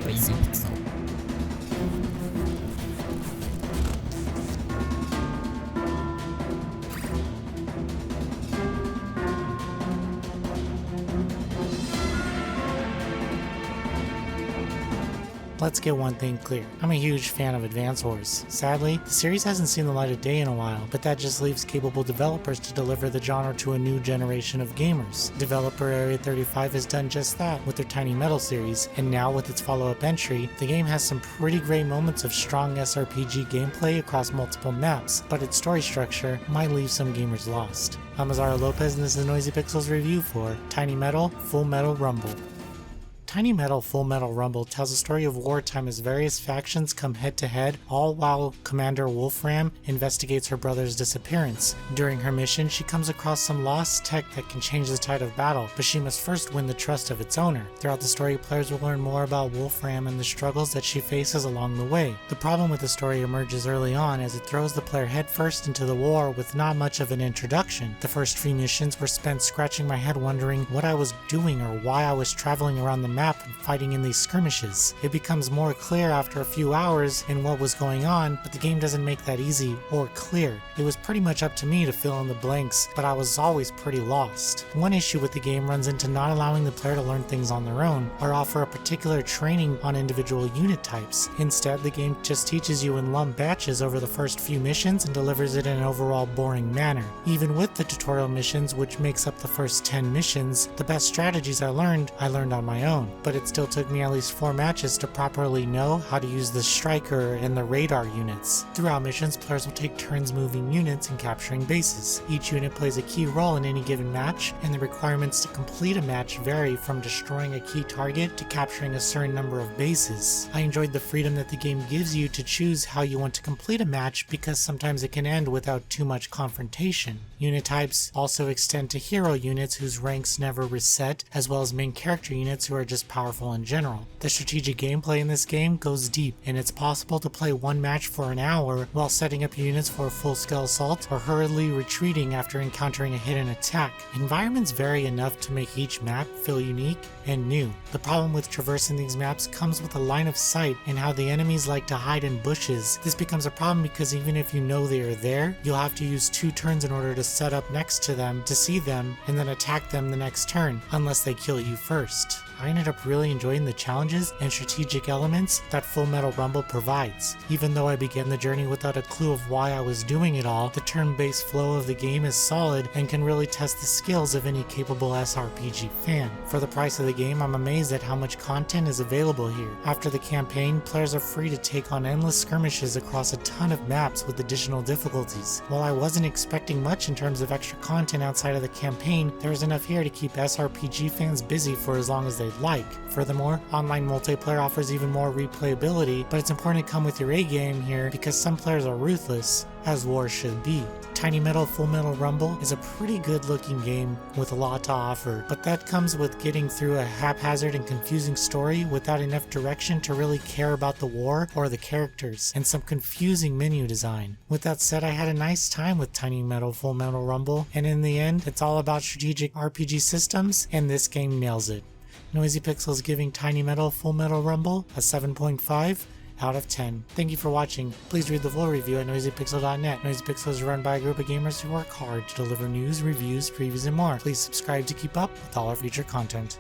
Noisy Pixel. Let's get one thing clear. I'm a huge fan of Advance Wars. Sadly, the series hasn't seen the light of day in a while, but that just leaves capable developers to deliver the genre to a new generation of gamers. Developer Area 35 has done just that with their Tiny Metal series, and now with its follow-up entry, the game has some pretty great moments of strong SRPG gameplay across multiple maps, but its story structure might leave some gamers lost. I'm Azara Lopez and this is Noisy Pixel's review for Tiny Metal Full Metal Rumble. Tiny Metal Full Metal Rumble tells a story of wartime as various factions come head-to-head, all while Commander Wolfram investigates her brother's disappearance. During her mission, she comes across some lost tech that can change the tide of battle, but she must first win the trust of its owner. Throughout the story, players will learn more about Wolfram and the struggles that she faces along the way. The problem with the story emerges early on as it throws the player headfirst into the war with not much of an introduction. The first few missions were spent scratching my head wondering what I was doing or why I was traveling around the map and fighting in these skirmishes. It becomes more clear after a few hours in what was going on, but the game doesn't make that easy or clear. It was pretty much up to me to fill in the blanks, but I was always pretty lost. One issue with the game runs into not allowing the player to learn things on their own or offer a particular training on individual unit types. Instead, the game just teaches you in lump batches over the first few missions and delivers it in an overall boring manner. Even with the tutorial missions, which makes up the first 10 missions, the best strategies I learned on my own, but it still took me at least 4 matches to properly know how to use the striker and the radar units. Throughout missions, players will take turns moving units and capturing bases. Each unit plays a key role in any given match, and the requirements to complete a match vary from destroying a key target to capturing a certain number of bases. I enjoyed the freedom that the game gives you to choose how you want to complete a match because sometimes it can end without too much confrontation. Unit types also extend to hero units whose ranks never reset, as well as main character units who are just powerful in general. The strategic gameplay in this game goes deep, and it's possible to play one match for an hour while setting up units for a full-scale assault or hurriedly retreating after encountering a hidden attack. Environments vary enough to make each map feel unique and new. The problem with traversing these maps comes with a line of sight and how the enemies like to hide in bushes. This becomes a problem because even if you know they are there, you'll have to use 2 turns in order to set up next to them to see them and then attack them the next turn, unless they kill you first. I ended up really enjoying the challenges and strategic elements that Full Metal Rumble provides. Even though I began the journey without a clue of why I was doing it all, the turn-based flow of the game is solid and can really test the skills of any capable SRPG fan. For the price of the game, I'm amazed at how much content is available here. After the campaign, players are free to take on endless skirmishes across a ton of maps with additional difficulties. While I wasn't expecting much in terms of extra content outside of the campaign, there is enough here to keep SRPG fans busy for as long as they'd like. Furthermore, online multiplayer offers even more replayability, but it's important to come with your A game here because some players are ruthless, as war should be. Tiny Metal Full Metal Rumble is a pretty good looking game with a lot to offer, but that comes with getting through a haphazard and confusing story without enough direction to really care about the war or the characters, and some confusing menu design. With that said, I had a nice time with Tiny Metal Full Metal Rumble, and in the end, it's all about strategic RPG systems, and this game nails it. Noisy Pixel is giving Tiny Metal Full Metal Rumble a 7.5 out of 10. Thank you for watching. Please read the full review at noisypixel.net. Noisy Pixel is run by a group of gamers who work hard to deliver news, reviews, previews, and more. Please subscribe to keep up with all our future content.